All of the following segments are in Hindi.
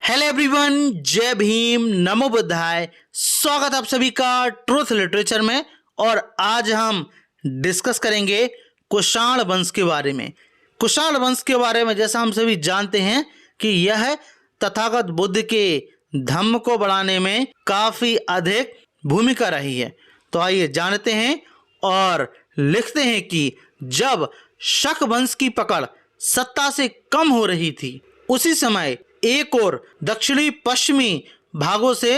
हेलो एवरीवन, जय भीम, नमो बुद्धाय। स्वागत आप सभी का ट्रूथ लिटरेचर में। और आज हम डिस्कस करेंगे कुषाण वंश के बारे में। कुषाण वंश के बारे में जैसा हम सभी जानते हैं कि यह तथागत बुद्ध के धम्म को बढ़ाने में काफ़ी अधिक भूमिका रही है। तो आइए जानते हैं और लिखते हैं कि जब शक वंश की पकड़ सत्ता से कम हो रही थी, उसी समय एक और दक्षिणी पश्चिमी भागों से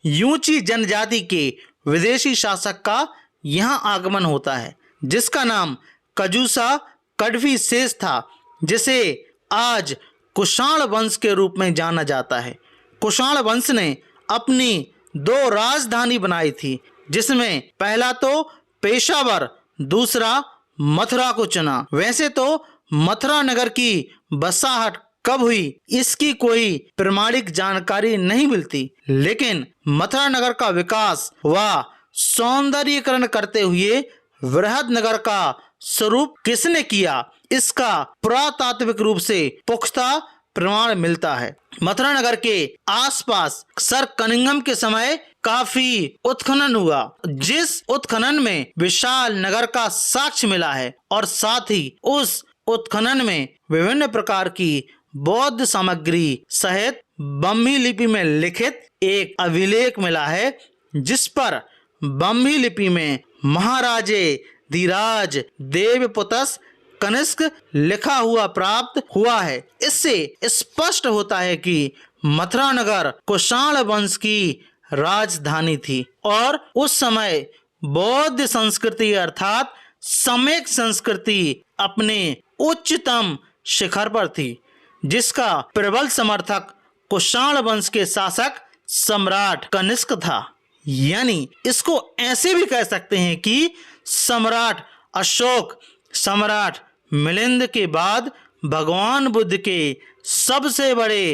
यूची जनजाति के विदेशी शासक का यहाँ आगमन होता है, जिसका नाम कजूसा कड़फीसेस था, जिसे आज कुषाण वंश के रूप में जाना जाता है। कुषाण वंश ने अपनी दो राजधानी बनाई थी, जिसमें पहला तो पेशावर, दूसरा मथुरा को चुना। वैसे तो मथुरा नगर की बसाहट कब हुई इसकी कोई प्रमाणिक जानकारी नहीं मिलती, लेकिन मथुरा नगर का विकास व सौंदर्यीकरण करते हुए वृहद नगर का स्वरूप किसने किया, इसका पुरातात्विक रूप से पुख्ता प्रमाण मिलता है। मथुरा नगर के आसपास सर कनिंघम के समय काफी उत्खनन हुआ, जिस उत्खनन में विशाल नगर का साक्ष्य मिला है और साथ ही उस उत्खनन में विभिन्न प्रकार की बौद्ध सामग्री सहित ब्राह्मी लिपि में लिखित एक अभिलेख मिला है, जिस पर ब्राह्मी लिपि में महाराजे धीराज देवपुतस कनिष्क लिखा हुआ प्राप्त हुआ है। इससे स्पष्ट होता है कि मथुरा नगर कुषाण वंश की राजधानी थी और उस समय बौद्ध संस्कृति अर्थात सम्यक संस्कृति अपने उच्चतम शिखर पर थी, जिसका प्रबल समर्थक कुषाण वंश के शासक सम्राट कनिष्क था। यानी इसको ऐसे भी कह सकते हैं कि सम्राट अशोक, सम्राट मिलिंद के बाद भगवान बुद्ध के सबसे बड़े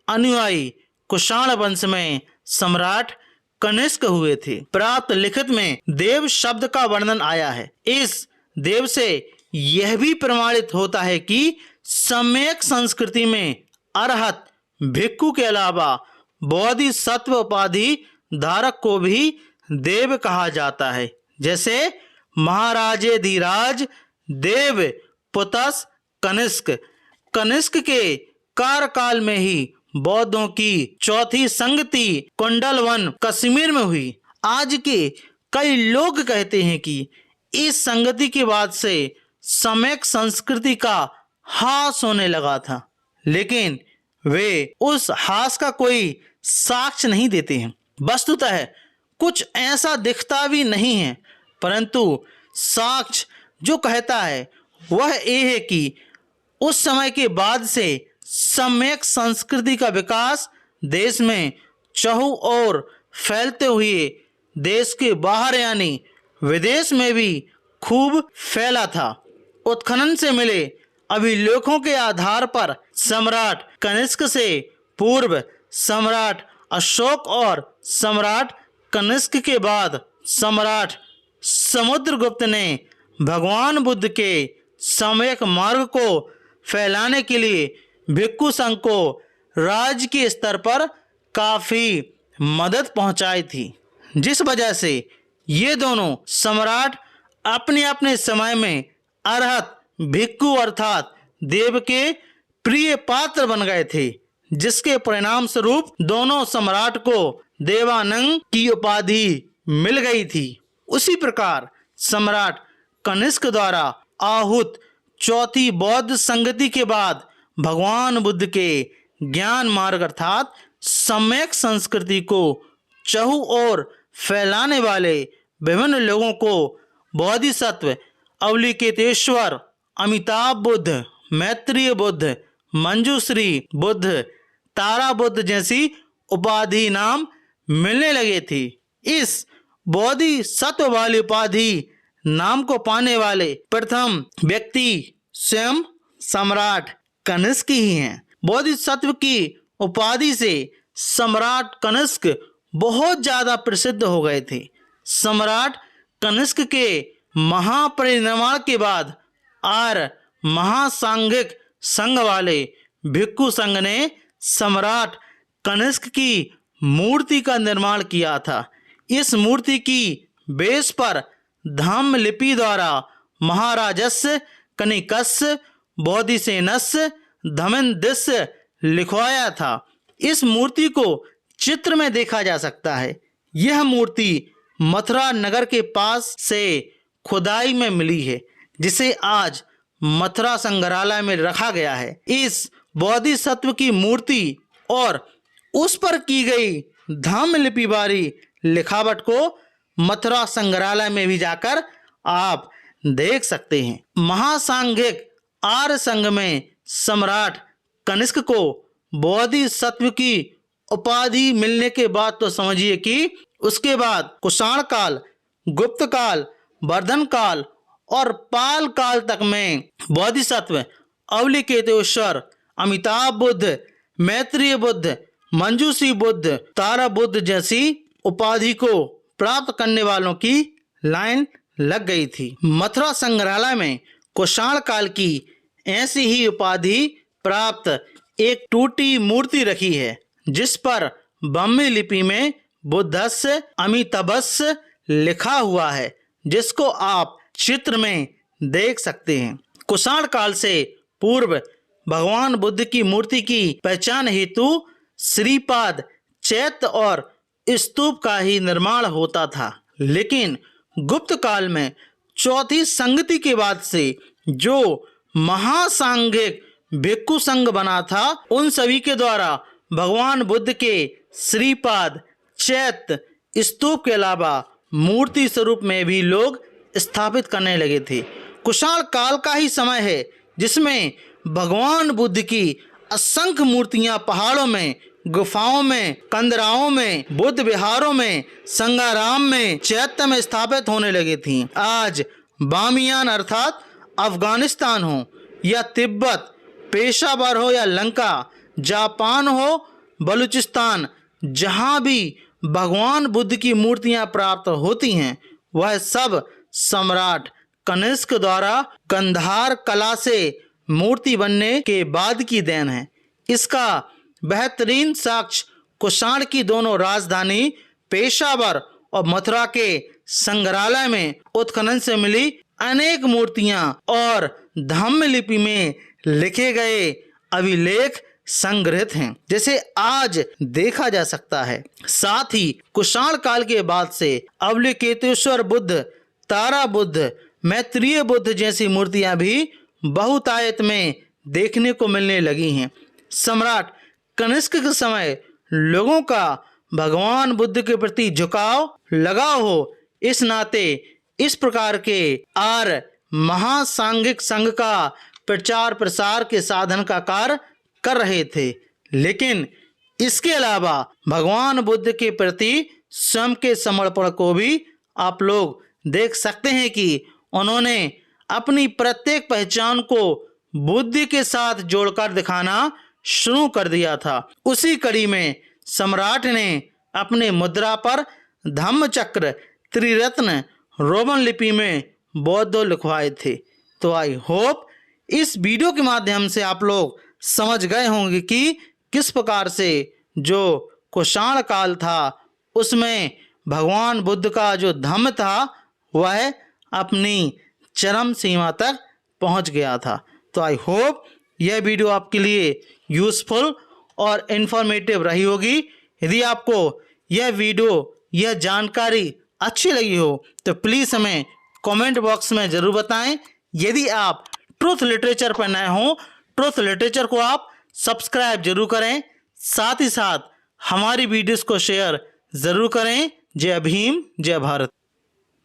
अनुयायी कुषाण वंश में सम्राट कनिष्क हुए थे। प्राप्त लिखित में देव शब्द का वर्णन आया है। इस देव से यह भी प्रमाणित होता है कि सम्यक संस्कृति में अरहत भिक्खु के अलावा बोधिसत्व उपाधि धारक को भी देव कहा जाता है, जैसे महाराजे धीराज देव पुतस कनिष्क। कनिष्क के कार्यकाल में ही बौद्धों की चौथी संगति कुंडलवन कश्मीर में हुई। आज के कई लोग कहते हैं कि इस संगति के बाद से सम्यक संस्कृति का हास होने लगा था, लेकिन वे उस हास का कोई साक्ष्य नहीं देते हैं। वस्तुतः कुछ ऐसा दिखता भी नहीं है, परंतु साक्ष्य जो कहता है वह ये है कि उस समय के बाद से सम्यक संस्कृति का विकास देश में चहु ओर फैलते हुए देश के बाहर यानी विदेश में भी खूब फैला था। उत्खनन से मिले अभिलेखों के आधार पर सम्राट कनिष्क से पूर्व सम्राट अशोक और सम्राट कनिष्क के बाद सम्राट समुद्रगुप्त ने भगवान बुद्ध के सम्यक मार्ग को फैलाने के लिए भिक्खु संघ को राज्य के स्तर पर काफ़ी मदद पहुंचाई थी, जिस वजह से ये दोनों सम्राट अपने अपने समय में अरहत भिक्खु अर्थात देव के प्रिय पात्र बन गए थे, जिसके परिणाम स्वरूप दोनों सम्राट को देवानंद की उपाधि मिल गई थी। उसी प्रकार सम्राट कनिष्क द्वारा आहूत चौथी बौद्ध संगति के बाद भगवान बुद्ध के ज्ञान मार्ग अर्थात सम्यक संस्कृति को चहु ओर फैलाने वाले विभिन्न लोगों को बोधिसत्व, अवलिकेतेश्वर, अमिताभ बुद्ध, मैत्रेय बुद्ध, मंजूश्री बुद्ध, तारा बुद्ध जैसी उपाधि नाम मिलने लगे थे। इस बोधिसत्व वाली उपाधि नाम को पाने वाले प्रथम व्यक्ति स्वयं सम्राट कनिष्क ही हैं। बोधिसत्व की उपाधि से सम्राट कनिष्क बहुत ज्यादा प्रसिद्ध हो गए थे। सम्राट कनिष्क के महापरिनिर्वाण के बाद आर्य महासांघिक संघ वाले भिक्खु संघ ने सम्राट कनिष्क की मूर्ति का निर्माण किया था। इस मूर्ति की बेस पर धम्म लिपि द्वारा महाराजस्य कनिकस्य बोधिसेनस्य धम्मदिस्य लिखवाया था। इस मूर्ति को चित्र में देखा जा सकता है। यह मूर्ति मथुरा नगर के पास से खुदाई में मिली है, जिसे आज मथुरा संग्रहालय में रखा गया है। इस बोधिसत्व की मूर्ति और उस पर की गई धम्म लिपि वाली लिखावट को मथुरा संग्रहालय में भी जाकर आप देख सकते हैं। महासांघिक आर्य संघ में सम्राट कनिष्क को बोधिसत्व की उपाधि मिलने के बाद तो समझिए कि उसके बाद कुषाण काल, गुप्त काल, वर्धन काल और पाल काल तक में बोधिसत्व, अवलिकेतेश्वर, अमिताभ बुद्ध, मैत्रेय बुद्ध, मंजूषी बुद्ध, तारा बुद्ध जैसी उपाधि को प्राप्त करने वालों की लाइन लग गई थी। मथुरा संग्रहालय में कुषाण काल की ऐसी ही उपाधि प्राप्त एक टूटी मूर्ति रखी है, जिस पर ब्राह्मी लिपि में बुद्धस्य अमिताभस्य लिखा हुआ है, जिसको आप चित्र में देख सकते हैं। कुषाण काल से पूर्व भगवान बुद्ध की मूर्ति की पहचान हेतु श्रीपाद, चैत्य और स्तूप का ही निर्माण होता था, लेकिन गुप्त काल में चौथी संगति के बाद से जो महासांघिक भिक्षु संघ बना था, उन सभी के द्वारा भगवान बुद्ध के श्रीपाद, चैत्य, स्तूप के अलावा मूर्ति स्वरूप में भी लोग स्थापित करने लगे थे। कुषाण काल का ही समय है जिसमें भगवान बुद्ध की असंख्य मूर्तियां पहाड़ों में, गुफाओं में, कंदराओं में, बुद्ध विहारों में, संगाराम में, चैत्य में स्थापित होने लगी थी। आज बामियान अर्थात अफगानिस्तान हो या तिब्बत, पेशावर हो या लंका, जापान हो, बलूचिस्तान, जहाँ भी भगवान बुद्ध की मूर्तियां प्राप्त होती हैं, वह सब सम्राट कनिष्क द्वारा गंधार कला से मूर्ति बनने के बाद की देन है। इसका बेहतरीन साक्ष्य कुषाण की दोनों राजधानी पेशावर और मथुरा के संग्रहालय में उत्खनन से मिली अनेक मूर्तियां और धम्म लिपि में लिखे गए अभिलेख संग्रहित हैं, जैसे आज देखा जा सकता है। साथ ही कुषाण काल के बाद से अवलिकेतेश्वर बुद्ध, तारा बुद्ध, मैत्रेय बुद्ध जैसी मूर्तियां भी बहुतायत में देखने को मिलने लगी हैं। सम्राट कनिष्क के समय लोगों का भगवान बुद्ध के प्रति झुकाव लगाव हो, इस नाते इस प्रकार के आर्य महासांघिक संघ का प्रचार प्रसार के साधन का कार्य कर रहे थे। लेकिन इसके अलावा भगवान बुद्ध के प्रति स्वयं के समर्पण को भी आप लोग देख सकते हैं कि उन्होंने अपनी प्रत्येक पहचान को बुद्ध के साथ जोड़कर दिखाना शुरू कर दिया था। उसी कड़ी में सम्राट ने अपने मुद्रा पर धम्मचक्र, त्रिरत्न रोमन लिपि में बौद्ध लिखवाए थे। तो आई होप इस वीडियो के माध्यम से आप लोग समझ गए होंगे कि किस प्रकार से जो कुषाण काल था उसमें भगवान बुद्ध का जो धम्म था वह अपनी चरम सीमा तक पहुंच गया था। तो आई होप यह वीडियो आपके लिए यूज़फुल और इन्फॉर्मेटिव रही होगी। यदि आपको यह वीडियो, यह जानकारी अच्छी लगी हो तो प्लीज़ हमें कमेंट बॉक्स में ज़रूर बताएं। यदि आप ट्रूथ लिटरेचर पर नए हों, ट्रूथ लिटरेचर को आप सब्सक्राइब जरूर करें, साथ ही साथ हमारी वीडियोस को शेयर ज़रूर करें। जय भीम, जय भारत।